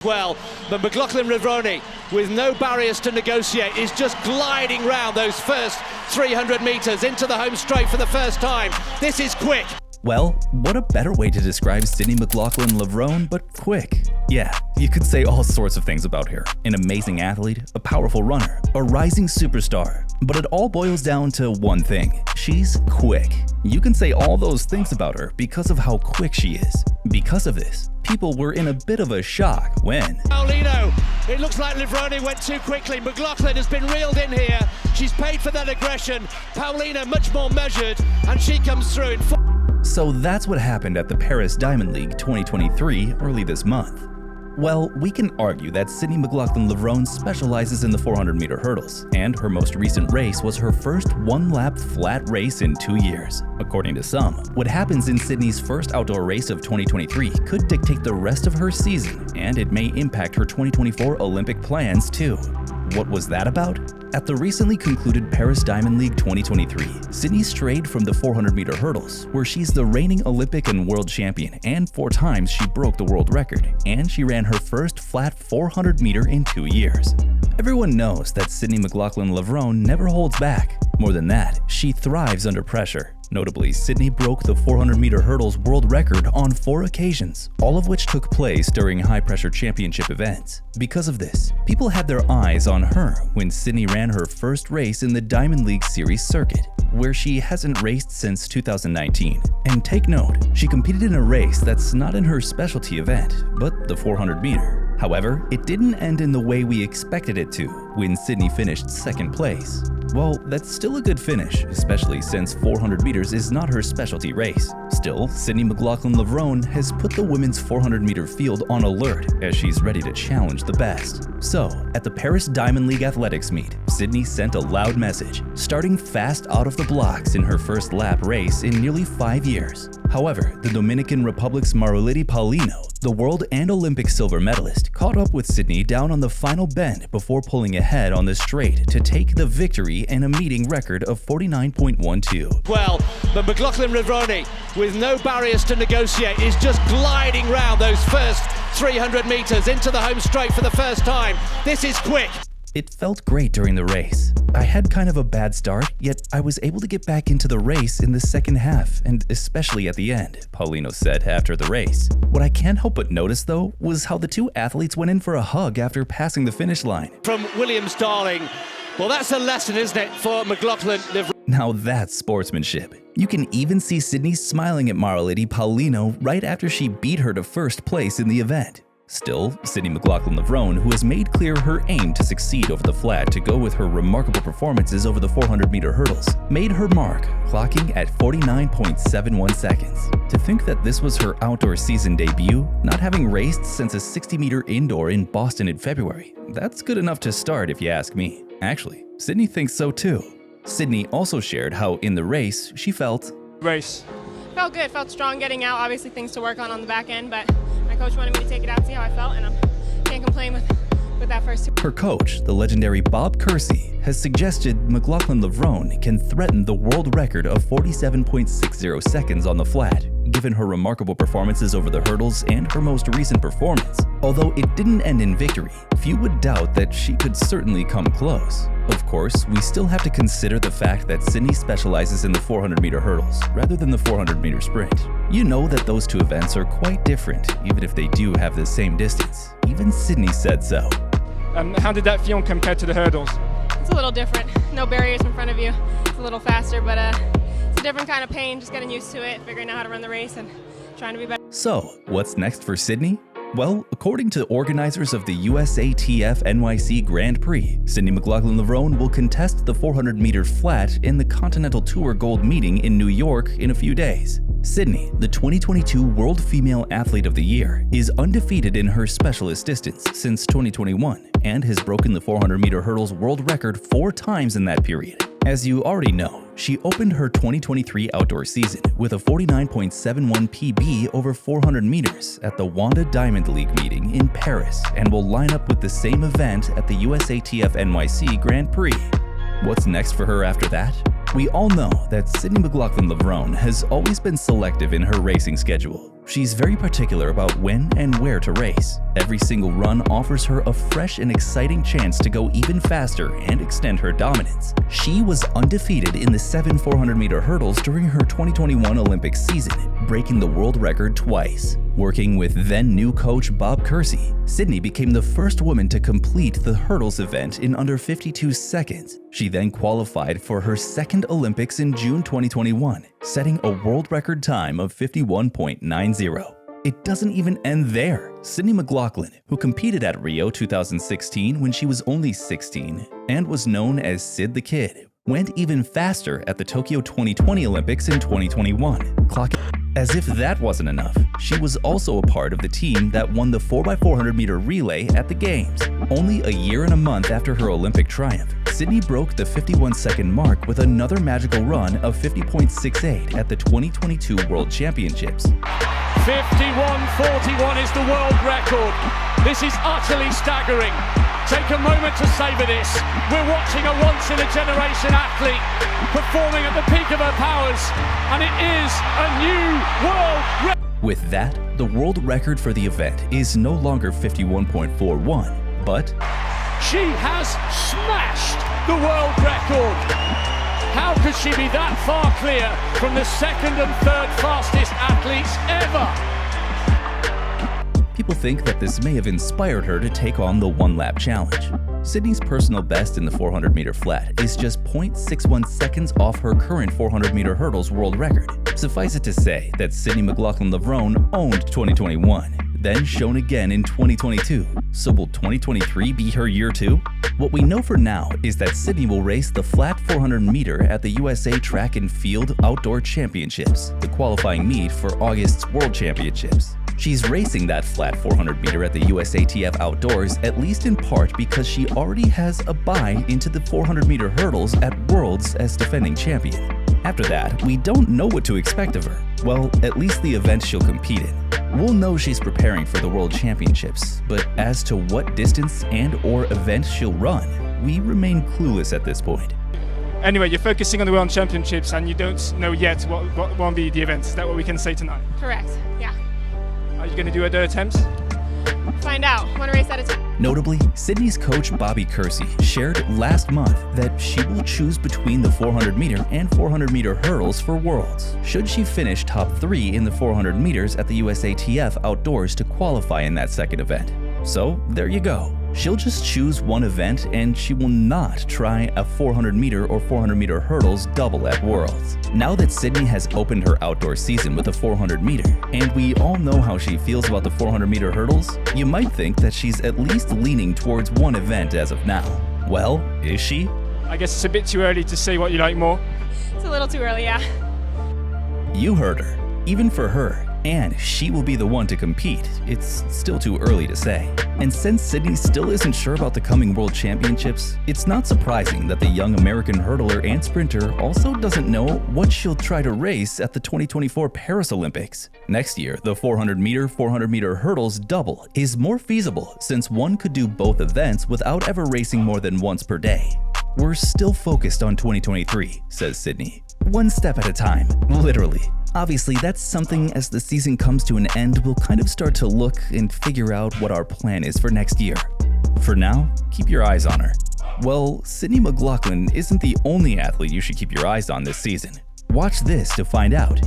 Well, but mclaughlin-levrone, with no barriers to negotiate, is just gliding round those first 300 metres into the home straight for the first time. This is quick. Well, what a better way to describe Sydney mclaughlin-levrone but quick. Yeah, you could say all sorts of things about her. An amazing athlete, a powerful runner, a rising superstar. But it all boils down to one thing. She's quick. You can say all those things about her because of how quick she is. Because of this, people were in a bit of a shock when Paulino, it looks like Levrone went too quickly. McLaughlin has been reeled in here. She's paid for that aggression. Paulino much more measured, and she comes through in So that's what happened at the Paris Diamond League 2023 early this month. Well, we can argue that Sydney mclaughlin-levrone specializes in the 400-meter hurdles, and her most recent race was her first one-lap flat race in 2 years. According to some, what happens in Sydney's first outdoor race of 2023 could dictate the rest of her season, and it may impact her 2024 Olympic plans too. What was that about? At the recently concluded Paris Diamond League 2023, Sydney strayed from the 400-meter hurdles, where she's the reigning Olympic and world champion, and 4 times she broke the world record, and she ran her first flat 400-meter in 2 years. Everyone knows that Sydney mclaughlin-levrone never holds back. More than that, she thrives under pressure. Notably, Sydney broke the 400-meter hurdles world record on 4 occasions, all of which took place during high-pressure championship events. Because of this, people had their eyes on her when Sydney ran her first race in the Diamond League Series circuit, where she hasn't raced since 2019. And take note, she competed in a race that's not in her specialty event, but the 400-meter. However, it didn't end in the way we expected it to when Sydney finished second place. Well, that's still a good finish, especially since 400 meters is not her specialty race. Still, Sydney mclaughlin-levrone has put the women's 400-meter field on alert as she's ready to challenge the best. So, at the Paris Diamond League athletics meet, Sydney sent a loud message, starting fast out of the blocks in her first lap race in nearly 5 years. However, the Dominican Republic's Paulino, the world and Olympic silver medalist, caught up with Sydney down on the final bend before pulling ahead on the straight to take the victory and a meeting record of 49.12. Well, but mclaughlin-levrone, with no barriers to negotiate, is just gliding round those first 300 metres into the home straight for the first time. This is quick. It felt great during the race. I had kind of a bad start, yet I was able to get back into the race in the second half, and especially at the end, Paulino said after the race. What I can't help but notice, though, was how the two athletes went in for a hug after passing the finish line. From Williams Darling, well, that's a lesson, isn't it, for mclaughlin-levrone? Now that's sportsmanship. You can even see Sydney smiling at Paulino right after she beat her to first place in the event. Still, Sydney mclaughlin-levrone, who has made clear her aim to succeed over the flat to go with her remarkable performances over the 400-meter hurdles, made her mark, clocking at 49.71 seconds. To think that this was her outdoor season debut, not having raced since a 60-meter indoor in Boston in February, that's good enough to start if you ask me. Actually, Sydney thinks so too. Sydney also shared how in the race she felt. Felt good, felt strong getting out. Obviously things to work on the back end, but my coach wanted me to take it out, see how I felt, and I can't complain with that first 2. Her coach, the legendary Bob Kersey, has suggested mclaughlin-levrone can threaten the world record of 47.60 seconds on the flat, given her remarkable performances over the hurdles and her most recent performance. Although it didn't end in victory, few would doubt that she could certainly come close. Of course, we still have to consider the fact that Sydney specializes in the 400-meter hurdles rather than the 400-meter sprint. You know that those two events are quite different, even if they do have the same distance. Even Sydney said so. How did that feel compared to the hurdles? It's a little different. No barriers in front of you. It's a little faster, but it's a different kind of pain, just getting used to it, figuring out how to run the race and trying to be better. So, what's next for Sydney? Well, according to organizers of the USATF NYC Grand Prix, Sydney mclaughlin-levrone will contest the 400-meter flat in the Continental Tour Gold meeting in New York in a few days. Sydney, the 2022 World Female Athlete of the Year, is undefeated in her specialist distance since 2021 and has broken the 400-meter hurdles world record 4 times in that period. As you already know, she opened her 2023 outdoor season with a 49.71 PB over 400 meters at the Wanda Diamond League meeting in Paris and will line up with the same event at the USATF NYC Grand Prix. What's next for her after that? We all know that Sydney mclaughlin-levrone has always been selective in her racing schedule. She's very particular about when and where to race. Every single run offers her a fresh and exciting chance to go even faster and extend her dominance. She was undefeated in the 400-meter hurdles during her 2021 Olympic season, breaking the world record twice. Working with then-new coach Bob Kersey, Sydney became the first woman to complete the hurdles event in under 52 seconds. She then qualified for her second Olympics in June 2021, setting a world record time of 51.90. It doesn't even end there. Sydney McLaughlin, who competed at Rio 2016 when she was only 16 and was known as Sid the Kid, went even faster at the Tokyo 2020 Olympics in 2021, clocking. As if that wasn't enough, she was also a part of the team that won the 4x400 meter relay at the Games. Only a year and a month after her Olympic triumph, Sydney broke the 51-second mark with another magical run of 50.68 at the 2022 World Championships. 51.41 is the world record. This is utterly staggering. Take a moment to savor this. We're watching a once-in-a-generation athlete performing at the peak of her powers, and it is a new world record. With that, the world record for the event is no longer 51.41, but she has smashed the world record. How could she be that far clear from the second and third fastest athletes ever? People think that this may have inspired her to take on the one-lap challenge. Sydney's personal best in the 400-meter flat is just 0.61 seconds off her current 400-meter hurdles world record. Suffice it to say that Sydney mclaughlin-levrone owned 2021, then shown again in 2022. So will 2023 be her year too? What we know for now is that Sydney will race the flat 400-meter at the USA Track and Field Outdoor Championships, the qualifying meet for August's World Championships. She's racing that flat 400-meter at the USATF Outdoors at least in part because she already has a bye into the 400-meter hurdles at Worlds as defending champion. After that, we don't know what to expect of her. Well, at least the event she'll compete in. We'll know she's preparing for the World Championships, but as to what distance and/or event she'll run, we remain clueless at this point. Anyway, you're focusing on the World Championships and you don't know yet what will be the event. Is that what we can say tonight? Correct, yeah. Are you going to do other attempts? Find out, one race at a time. Notably, Sydney's coach Bobby Kersey shared last month that she will choose between the 400-meter and 400-meter hurdles for Worlds, should she finish top 3 in the 400 meters at the USATF Outdoors to qualify in that second event. So there you go. She'll just choose one event and she will not try a 400-meter or 400-meter hurdles double at Worlds. Now that Sydney has opened her outdoor season with a 400-meter, and we all know how she feels about the 400-meter hurdles, you might think that she's at least leaning towards one event as of now. Well, is she? I guess it's a bit too early to say what you like more. It's a little too early, yeah. You heard her. Even for her, and she will be the one to compete, it's still too early to say. And since Sydney still isn't sure about the coming World Championships, it's not surprising that the young American hurdler and sprinter also doesn't know what she'll try to race at the 2024 Paris Olympics. Next year, the 400-meter, 400-meter hurdles double is more feasible since one could do both events without ever racing more than once per day. We're still focused on 2023, says Sydney. One step at a time, literally. Obviously, that's something as the season comes to an end, we'll kind of start to look and figure out what our plan is for next year. For now, keep your eyes on her. Well, Sydney McLaughlin isn't the only athlete you should keep your eyes on this season. Watch this to find out.